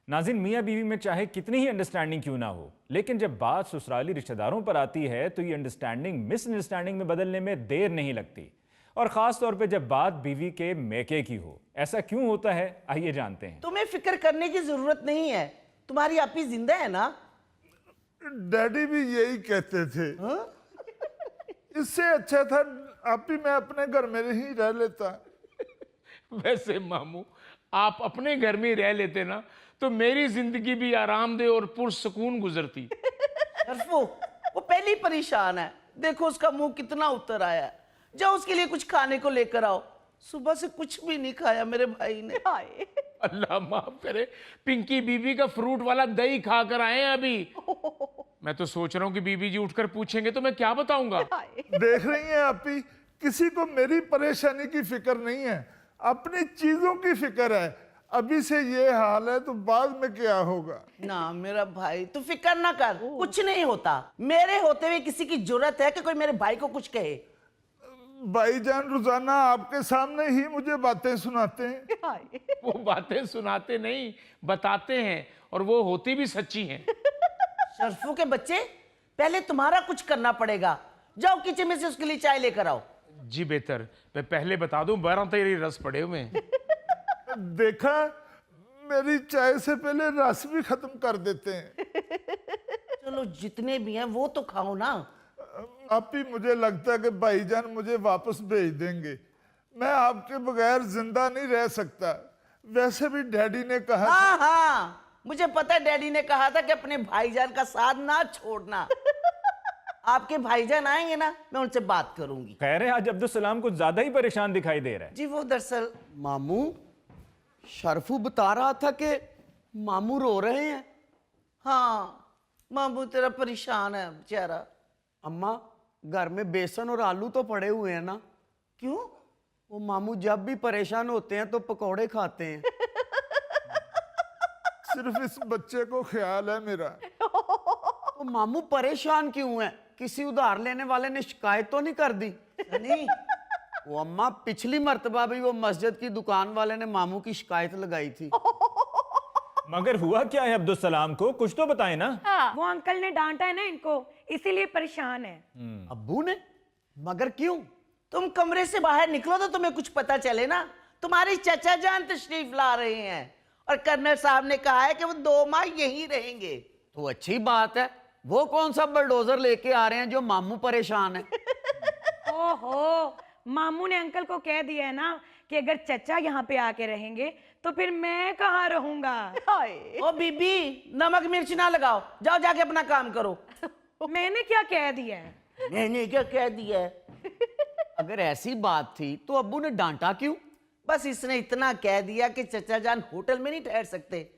नाज़रीन, मियाँ बीवी में चाहे कितनी ही अंडरस्टैंडिंग क्यों ना हो, लेकिन जब बात ससुराली रिश्तेदारों पर आती है तो ये अंडरस्टैंडिंग मिसअंडरस्टैंडिंग में बदलने में देर नहीं लगती, और ख़ास तौर पे जब बात बीवी के मैके की हो। ऐसा क्यों होता है, आइए जानते हैं। तुम्हें फिक्र करने की जरूरत नहीं है, तुम्हारी आपी जिंदा है ना। डैडी भी यही कहते थे। इससे अच्छा था आप ही मैं अपने घर में ही रह लेता। वैसे मामू, आप अपने घर में ही रह लेते ना तो मेरी जिंदगी भी आरामदेह और पुरसकून गुजरती। शर्फू, वो पहले ही परेशान है, देखो उसका मुंह कितना उतर आया है। जाओ उसके लिए कुछ खाने को लेकर आओ, सुबह से कुछ भी नहीं खाया मेरे भाई ने। अल्लाह माफ करे, पिंकी बीबी का फ्रूट वाला दही खा कर आए हैं अभी। मैं तो सोच रहा हूँ कि बीबी जी उठकर पूछेंगे तो मैं क्या बताऊंगा। देख रही हैं आप ही, किसी को मेरी परेशानी की फिक्र नहीं है, अपनी चीजों की फिक्र है। अभी से ये हाल है तो बाद में क्या होगा। ना मेरा भाई, तू फिक्र ना कर, कुछ नहीं होता। मेरे होते हुए किसी की जरूरत है कि कोई मेरे भाई को कुछ कहे? भाईजान रोजाना आपके सामने ही मुझे बातें सुनाते हैं। वो बातें सुनाते नहीं, बताते हैं, और वो होती भी सच्ची हैं। शर्फू के बच्चे, पहले तुम्हारा कुछ करना पड़ेगा। जाओ किचन में से उसके लिए चाय लेकर आओ। जी बेहतर, मैं पहले बता दूं, 12 तेरी रस पड़े हुए हैं। देखा, मेरी चाय से पहले रस भी खत्म कर देते हैं। चलो जितने भी हैं वो तो खाओ ना। आप ही मुझे लगता है कि भाईजान मुझे वापस भेज देंगे। मैं आपके बगैर जिंदा नहीं रह सकता। वैसे भी डैडी ने कहा हाँ हाँ, मुझे पता है, डैडी ने कहा था कि अपने भाईजान का साथ ना छोड़ना। आपके भाईजान आएंगे ना, मैं उनसे बात करूंगी। खैर है, आज अब्दुल सलाम कुछ ज्यादा ही परेशान दिखाई दे रहा है। जी वो दरअसल मामू, शर्फू बता रहा था कि मामू रो रहे हैं। हाँ, मामू तेरा परेशान है बेचारा। अम्मा, घर में बेसन और आलू तो पड़े हुए हैं ना। क्यों? वो मामू जब भी परेशान होते हैं तो पकौड़े खाते हैं। सिर्फ इस बच्चे को ख्याल है मेरा। तो मामू परेशान क्यों है? किसी उधार लेने वाले ने शिकायत तो नहीं कर दी? नहीं। वो अम्मा, पिछली मर्तबा भी वो मस्जिद की दुकान वाले ने मामू की शिकायत लगाई थी। मगर हुआ क्या है अब्दुल सलाम को, कुछ तो बताएं ना। वो अंकल ने डांटा है ना इनको, इसीलिए परेशान है। अब्बू ने? मगर क्यों? तुम कमरे से बाहर निकलो तो तुम्हें कुछ पता चले ना। तुम्हारे चाचा जान तशरीफ ला रहे हैं और कर्नल साहब ने कहा है कि वो 2 माह यहीं रहेंगे। तो अच्छी बात है। वो कौन सा बुलडोजर लेके आ रहे हैं जो मामू परेशान है? ओहो, मामू ने अंकल को कह दिया है ना कि अगर चचा यहाँ पे आके रहेंगे तो फिर मैं कहाँ रहूंगा। ओ बीबी, नमक मिर्च ना लगाओ, जाओ जाके अपना काम करो। मैंने क्या कह दिया है? मैंने क्या कह दिया है? अगर ऐसी बात थी तो अब्बू ने डांटा क्यों? बस इसने इतना कह दिया कि चचा जान होटल में नहीं ठहर सकते।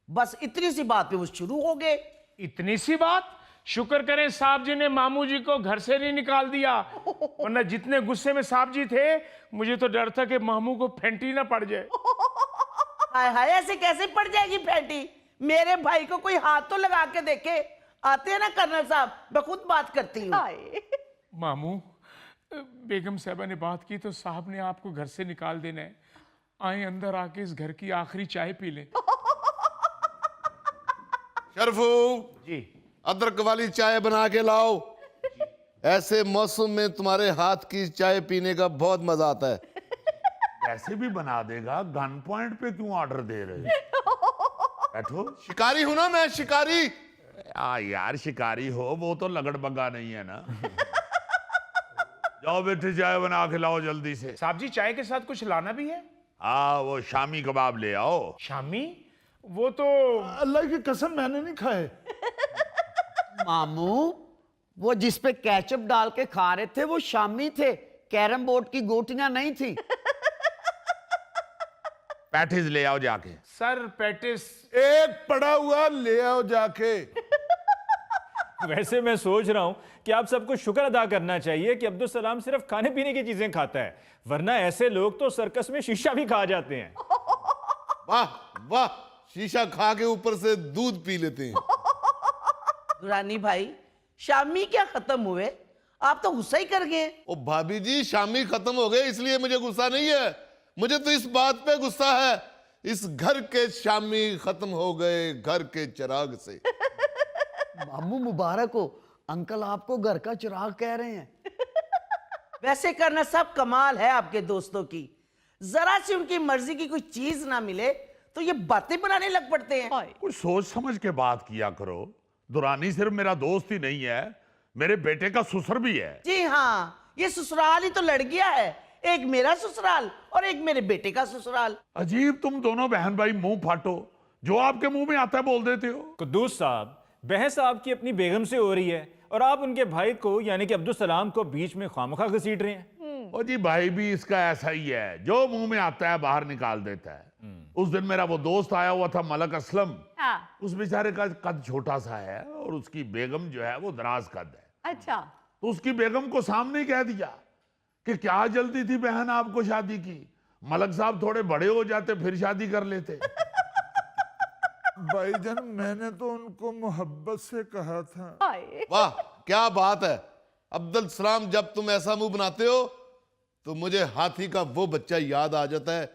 बस इतनी सी बात पे वो शुरू हो गए। इतनी सी बात? शुक्र करें साहब जी ने मामू जी को घर से नहीं निकाल दिया, वरना जितने गुस्से में साहब जी थे, मुझे तो डर था कि मामू को फेंटी ना पड़ जाए। हाय हाय, ऐसे कैसे पड़ जाएगी फैंटी? मेरे भाई को कोई हाथ तो लगा के देखे। आते हैं ना कर्नल साहब, मैं खुद बात करती हूँ। मामू, बेगम साहबा ने बात की तो साहब ने आपको घर से निकाल देना है। आए अंदर आके इस घर की आखिरी चाय पी लें। शर्फू जी। अदरक वाली चाय बना के लाओ। ऐसे मौसम में तुम्हारे हाथ की चाय पीने का बहुत मजा आता है। ऐसे भी बना देगा, गन पॉइंट पे क्यों ऑर्डर दे रहे? बैठो। शिकारी हूं ना मैं, शिकारी। यार शिकारी हो, वो तो लगड़बग्गा नहीं है ना। जाओ बेटे, चाय बना के लाओ जल्दी से। साहब जी, चाय के साथ कुछ लाना भी है? हाँ, वो शामी कबाब ले आओ। शामी? वो तो अल्लाह की कसम मैंने नहीं खाए। मामू, वो जिस पे केचप डाल के खा रहे थे वो शामी थे, कैरम बोर्ड की गोटियां नहीं थी। पैटिस ले आओ जाके। Sir patties. एक पड़ा हुआ ले आओ जाके। वैसे मैं सोच रहा हूं कि आप सबको शुक्र अदा करना चाहिए कि अब्दुल सलाम सिर्फ खाने पीने की चीजें खाता है, वरना ऐसे लोग तो सर्कस में शीशा भी खा जाते हैं। वाह वाह, शीशा खा के ऊपर से दूध पी लेते हैं। दुरानी भाई, शामी क्या खत्म हुए? आप तो गुस्सा ही कर गए। ओ भाभी जी, शामी खत्म हो गए इसलिए मुझे गुस्सा नहीं है। मुझे तो इस बात पे गुस्सा है, इस घर के शामी खत्म हो गए घर के चिराग से। मामू मुबारक हो, अंकल आपको घर का चिराग कह रहे हैं। वैसे करना सब कमाल है आपके दोस्तों की। जरा सी उनकी मर्जी की कोई चीज ना मिले तो ये बातें बनाने लग पड़ते हैं। कुछ सोच समझ के बात किया करो। दुरानी सिर्फ मेरा दोस्त ही नहीं है, मेरे बेटे का ससुर भी है। जी हाँ, ये ससुराल ही तो लड़ गया है, एक मेरा ससुराल और एक मेरे बेटे का ससुराल। अजीब, तुम दोनों बहन भाई मुंह फाटो, जो आपके मुंह में आता है बोल देते हो। कुद्दूस साहब, बहस आपकी अपनी बेगम से हो रही है और आप उनके भाई को यानी कि अब्दुल सलाम को बीच में खामखा घसीट रहे हैं। ओ जी, भाई भी इसका ऐसा ही है, जो मुंह में आता है बाहर निकाल देता है। उस दिन मेरा वो दोस्त आया हुआ था मलक असलम, उस बेचारे का कद छोटा सा है और उसकी बेगम जो है वो दराज कद है। अच्छा, तो उसकी बेगम को सामने ही कह दिया कि क्या जल्दी थी बहन आपको शादी की, मलक साहब थोड़े बड़े हो जाते फिर शादी कर लेते। भाईजान मैंने तो उनको मोहब्बत से कहा था। हाय। वाह क्या बात है अब्दुल सलाम, जब तुम ऐसा मुंह बनाते हो तो मुझे हाथी का वो बच्चा याद आ जाता है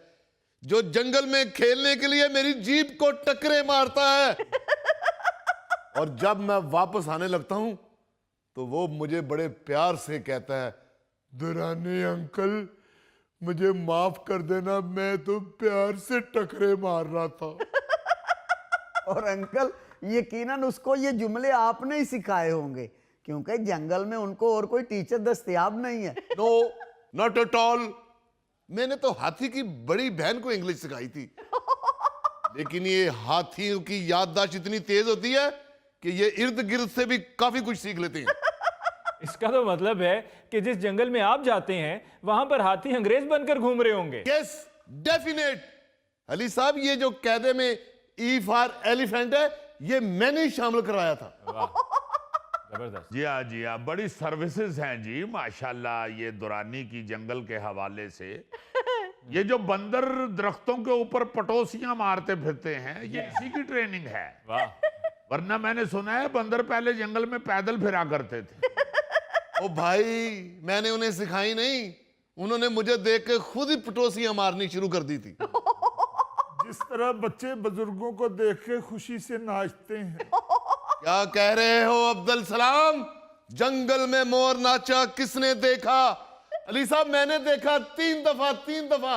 जो जंगल में खेलने के लिए मेरी जीप को टकरे मारता है और जब मैं वापस आने लगता हूं तो वो मुझे बड़े प्यार से कहता है, दुरानी अंकल मुझे माफ कर देना, मैं तो प्यार से टकरे मार रहा था। और अंकल यकीनन उसको ये जुमले आपने ही सिखाए होंगे, क्योंकि जंगल में उनको और कोई टीचर दस्तयाब नहीं है। नो नॉट एट ऑल, मैंने तो हाथी की बड़ी बहन को इंग्लिश सिखाई थी, लेकिन ये हाथियों की याददाश्त इतनी तेज होती है कि ये इर्द गिर्द से भी काफी कुछ सीख लेते हैं। इसका तो मतलब है कि जिस जंगल में आप जाते हैं वहां पर हाथी अंग्रेज बनकर घूम रहे होंगे। Yes definite. अली साहब, ये जो कैदे में ई फॉर एलिफेंट है ये मैंने ही शामिल करवाया था। जबरदस्त। जी हाँ, जी हाँ, बड़ी सर्विसेज हैं जी माशाल्लाह ये दुरानी की जंगल के हवाले से। ये जो बंदर दरख्तों के ऊपर पटोसियां मारते फिरते हैं ये इसी की ट्रेनिंग है। वाह। वरना मैंने सुना है बंदर पहले जंगल में पैदल फिरा करते थे। ओ भाई, मैंने उन्हें सिखाई नहीं, उन्होंने मुझे देख के खुद ही पटोसियां मारनी शुरू कर दी थी। जिस तरह बच्चे बुजुर्गों को देख के खुशी से नाचते हैं। क्या कह रहे हो अब्दुल सलाम? जंगल में मोर नाचा किसने देखा? अली साहब मैंने देखा 3 दफा 3 दफा।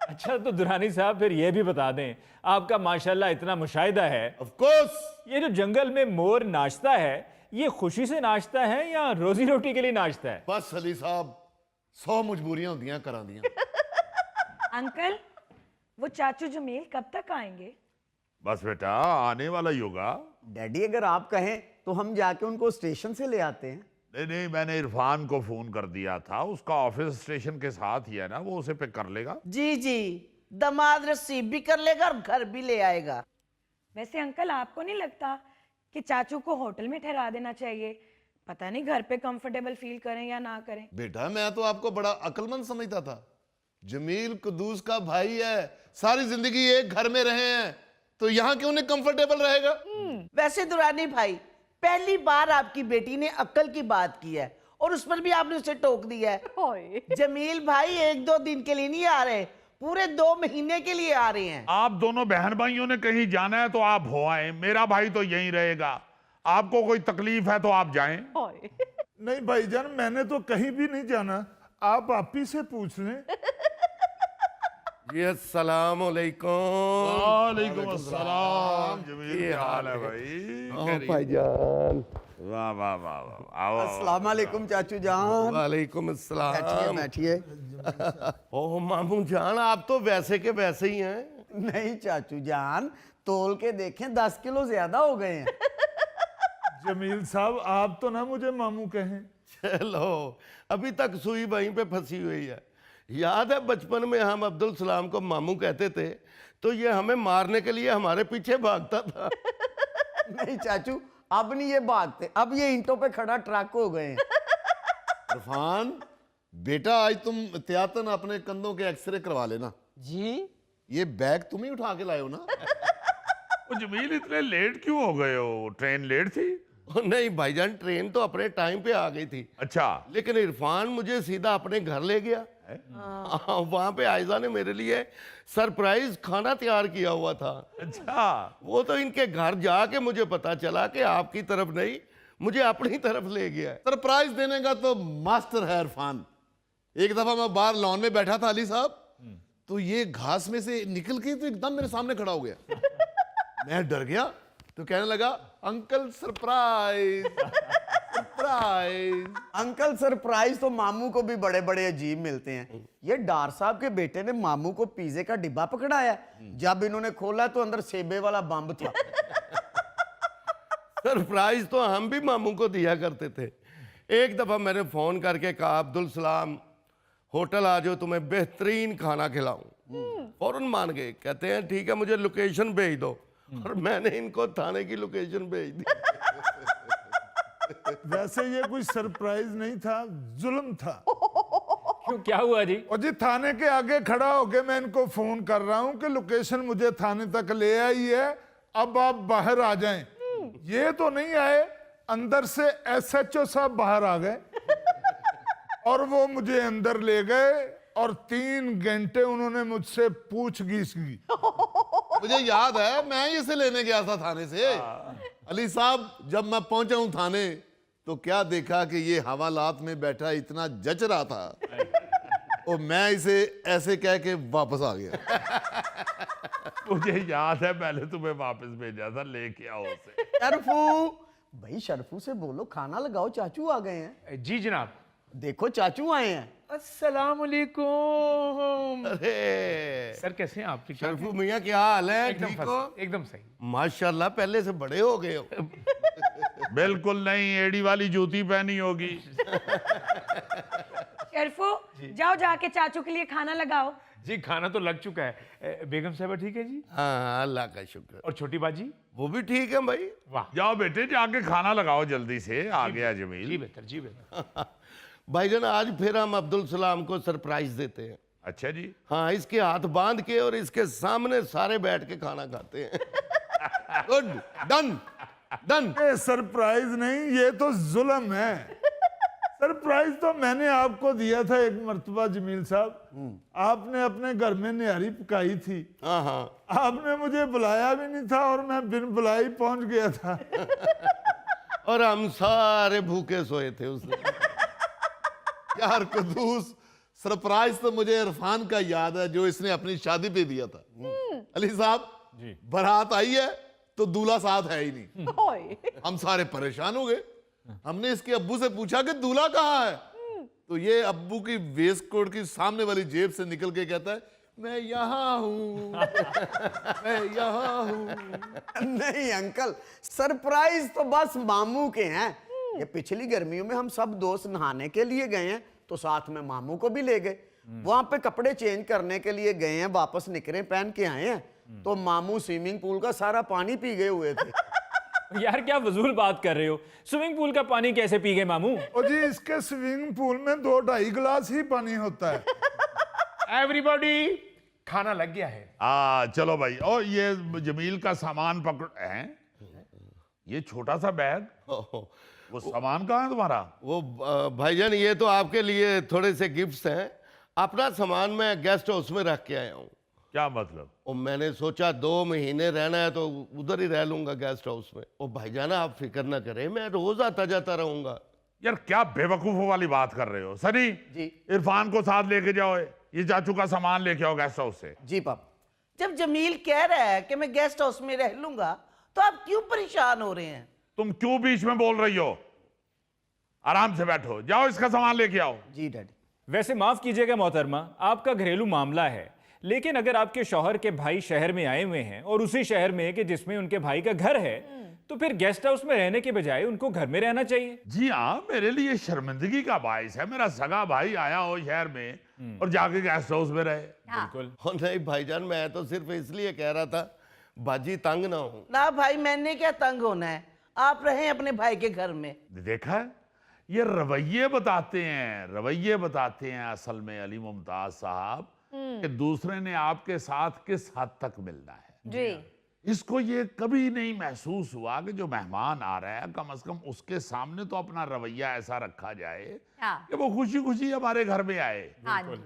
अच्छा तो दुरानी साहब फिर ये भी बता दें, आपका माशाल्लाह इतना मुशाहिदा है, ऑफ कोर्स। ये जो जंगल में मोर नाचता है ये खुशी से नाचता है या रोजी रोटी के लिए नाचता है? बस अली साहब 100 मजबूरियां होंदियां करा दियां। अंकल, वो चाचू जमील कब तक आएंगे? बस बेटा आने वाला ही होगा। डैडी अगर आप कहें तो हम जाके उनको स्टेशन से ले आते हैं। नहीं नहीं, मैंने इरफान को फोन कर दिया था, उसका ऑफिस स्टेशन के साथ ही है ना, वो उसे पिक कर लेगा। जी जी, दामाद रिसीव भी कर लेगा और घर भी ले आएगा। वैसे अंकल आपको नहीं लगता कि चाचू को होटल में ठहरा देना चाहिए? पता नहीं घर पे कंफर्टेबल फील करें या ना करें। बेटा मैं तो आपको बड़ा अक्लमंद समझता था। जमील कुद्दूस का भाई है, सारी जिंदगी एक घर में रहे हैं, तो यहाँ क्यों नहीं कंफर्टेबल रहेगा? वैसे दुरानी भाई, पहली बार आपकी बेटी ने अक्ल की बात की है और उस पर भी आपने उसे टोक दिया है। हाय। जमील भाई 1-2 दिन के लिए नहीं आ रहे, पूरे 2 महीने के लिए आ रहे हैं। आप दोनों बहन भाइयों ने कहीं जाना है तो आप हो आए, मेरा भाई तो यहीं रहेगा। आपको कोई तकलीफ है तो आप जाएं। हाय। नहीं भाईजान, मैंने तो कहीं भी नहीं जाना, आप ही से पूछ लें। जी अस्सलाम वालेकुम। वालेकुम अस्सलाम। जमील क्या हाल है भाई? भाईजान। वाह वाह वाह वाह। आओ, आओ। अस्सलाम वालेकुम चाचू जान। वालेकुम बैठिए अस्सलाम। बैठिए। ओह मामू जान, आप तो वैसे के वैसे ही हैं। नहीं चाचू जान, तोल के देखें 10 किलो ज्यादा हो गए हैं। जमील साहब आप तो ना मुझे मामू कहें। चलो, अभी तक सुई वहीं पे फंसी हुई है। याद है बचपन में हम अब्दुल सलाम को मामू कहते थे तो ये हमें मारने के लिए हमारे पीछे भागता था। नहीं चाचू, अब नहीं ये भागते, अब ये ईंटों पे खड़ा ट्रक हो गए हैं। इरफान बेटा, आज तुम एहतियातन अपने कंधों के एक्सरे करवा लेना। जी ये बैग तुम ही उठा के लाए हो ना? वो जमील इतने लेट क्यों हो गए हो? ट्रेन लेट थी? नहीं भाईजान, ट्रेन तो अपने टाइम पे आ गई थी, अच्छा। लेकिन इरफान मुझे सीधा अपने घर ले गया। है। हाँ, वहाँ पे आयजा ने मेरे लिए सरप्राइज खाना तैयार किया हुआ था। अच्छा, वो तो इनके घर जाके मुझे पता चला कि आपकी तरफ नहीं, मुझे अपनी तरफ ले गया है। सरप्राइज देने का तो मास्टर है इरफान। एक दफा मैं बाहर लॉन में बैठा था अली साहब, तो ये घास में से निकल के तो एकदम मेरे सामने खड़ा हो गया। मैं डर गया, तो कहने लगा uncle surprise surprise. Uncle surprise तो मामू को भी बड़े बड़े अजीब मिलते हैं। ये डार साहब के बेटे ने मामू को पिज्जे का डिब्बा पकड़ाया, जब इन्होंने खोला तो अंदर सेबे वाला बम था। सरप्राइज तो हम भी मामू को दिया करते थे। एक दफा मैंने फोन करके कहा अब्दुल सलाम होटल आ जाओ, तुम्हें बेहतरीन खाना खिलाऊं। फौरन मान गए, कहते हैं ठीक है मुझे लोकेशन भेज दो, और मैंने इनको थाने की लोकेशन भेज दी। वैसे ये कोई सरप्राइज नहीं था, जुल्म था। क्यों, क्या हुआ जी? और जी थाने के आगे खड़ा होके मैं इनको फोन कर रहा हूं कि लोकेशन मुझे थाने तक ले आई है, अब आप बाहर आ जाएं। ये तो नहीं आए, अंदर से एसएचओ साहब बाहर आ गए और वो मुझे अंदर ले गए और 3 घंटे उन्होंने मुझसे पूछगिछ की। मुझे याद है मैं इसे लेने गया था थाने से। अली साहब जब मैं पहुंचा हूं थाने, तो क्या देखा कि ये हवालात में बैठा इतना जच रहा था, और मैं इसे ऐसे कह के वापस आ गया। मुझे याद है मैंने तुम्हें वापस भेजा था, लेके आओ उसे। शरफू, भाई शरफू से बोलो खाना लगाओ, चाचू आ गए हैं। जी जनाब। देखो चाचू आए हैं। अस्सलाम वालेकुम। अरे सर कैसे हैं आप? ठीक ठाक शरफू मियाँ क्या हाल है? एकदम ठीक हो? एकदम सही। माशाल्लाह पहले से बड़े हो गए हो। बिल्कुल नहीं, एड़ी वाली जूती पहनी होगी। शरफू, जाओ जाके चाचू के लिए खाना लगाओ। जी खाना तो लग चुका है। बेगम साहबा ठीक है जी? हाँ अल्लाह का शुक्र। और छोटी बाजी? वो भी ठीक है भाई। वाह, जाओ बेटे जाके खाना लगाओ जल्दी से, आ गया जमील। जी बेहतर, जी बेहतर। भाईजान आज फिर हम अब्दुल सलाम को सरप्राइज देते हैं। अच्छा जी। हाँ, इसके हाथ बांध के और इसके सामने सारे बैठ के खाना खाते हैं। Good, done done. ये सरप्राइज नहीं, ये तो जुल्म है। सरप्राइज तो मैंने आपको दिया था एक मर्तबा जमील साहब, आपने अपने घर में निहारी पकाई थी। हाँ हाँ, आपने मुझे बुलाया भी नहीं था और मैं बिन बुलाए पहुंच गया था। और हम सारे भूखे सोए थे उस दिन। यार कुदूस, सरप्राइज तो मुझे इरफान का याद है जो इसने अपनी शादी पे दिया था। अली साहब जी, बारात आई है तो दूल्हा साथ है ही नहीं। हम सारे परेशान हो गए। हमने इसके अब्बू से पूछा कि दूल्हा कहाँ है, तो ये अब्बू की वेस्ट कोट की सामने वाली जेब से निकल के कहता है मैं यहाँ हूँ, मैं यहाँ हूँ। नहीं अंकल, सरप्राइज तो बस मामू के हैं। ये पिछली गर्मियों में हम सब दोस्त नहाने के लिए गए हैं, तो साथ में मामू को भी ले गए। वहां पे कपड़े चेंज करने के लिए गए हैं, वापस निकरे पहन के आए हैं, तो मामू स्विमिंग पूल का सारा पानी पी गए हुए थे। यार क्या फजूल बात कर रहे हो, स्विमिंग पूल का पानी कैसे पी गए मामू? और जी इसके स्विमिंग पूल में 2-2.5 गिलास ही पानी होता है। एवरीबॉडी, खाना लग गया है। चलो भाई। और ये जमील का सामान पकड़ है, ये छोटा सा बैग, वो सामान कहाँ है तुम्हारा? वो भाईजान ये तो आपके लिए थोड़े से गिफ्ट्स हैं। अपना सामान मैं गेस्ट हाउस में रख के आया हूँ। क्या मतलब? और मैंने सोचा 2 महीने रहना है तो उधर ही रह लूंगा गेस्ट हाउस में। और भाईजान आप फिक्र ना करें, मैं रोज आता जाता रहूंगा। यार क्या बेवकूफों वाली बात कर रहे हो। सनी जी। इरफान को साथ लेके जाओ, ये चाचू का सामान लेके आओ गेस्ट हाउस से। जी पापा। जब जमील कह रहा है कि मैं गेस्ट हाउस में रह लूंगा, तो आप क्यों परेशान हो रहे हैं? तुम क्यों बीच में बोल रही हो? आराम से बैठो, जाओ इसका सामान लेके आओ। जी डैडी। वैसे माफ कीजिएगा मोहतरमा, आपका घरेलू मामला है, लेकिन अगर आपके शौहर के भाई शहर में आए हुए हैं और उसी शहर में कि जिसमें उनके भाई का घर है, तो फिर गेस्ट हाउस में रहने के बजाय उनको घर में रहना चाहिए। जी हाँ, मेरे लिए शर्मिंदगी का बाइस है मेरा सगा भाई आया हो शहर में और जाके गेस्ट हाउस में रहे। बिल्कुल। और नहीं भाईजान, मैं तो सिर्फ इसलिए कह रहा था बाजी तंग ना हो। ना भाई, मैंने क्या तंग होना है, आप रहें अपने भाई के घर में। देखा है, ये रवैये बताते हैं असल में अली मुमताज साहब कि दूसरे ने आपके साथ किस हद तक मिलना है। जी। इसको ये कभी नहीं महसूस हुआ कि जो मेहमान आ रहा है कम से कम उसके सामने तो अपना रवैया ऐसा रखा जाए कि वो खुशी खुशी हमारे घर में आए।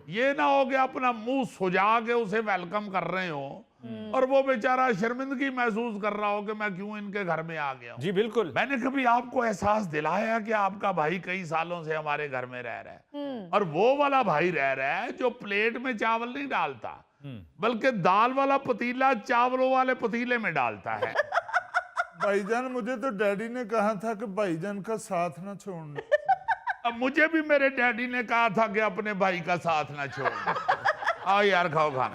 ये ना हो कि अपना मुंह सुजा के उसे वेलकम कर रहे हो और वो बेचारा शर्मिंदगी महसूस कर रहा हो कि मैं क्यों इनके घर में आ गया हूं। जी बिल्कुल। मैंने कभी आपको एहसास दिलाया कि आपका भाई कई सालों से हमारे घर में रह रहा है और वो वाला भाई रह रहा है जो प्लेट में चावल नहीं डालता बल्कि दाल वाला पतीला चावलों वाले पतीले में डालता है। भाईजान मुझे तो डैडी ने कहा था कि भाईजान का साथ ना छोड़ना। अब मुझे भी मेरे डैडी ने कहा था कि अपने भाई का साथ ना छोड़। आओ यार खाओ खाना।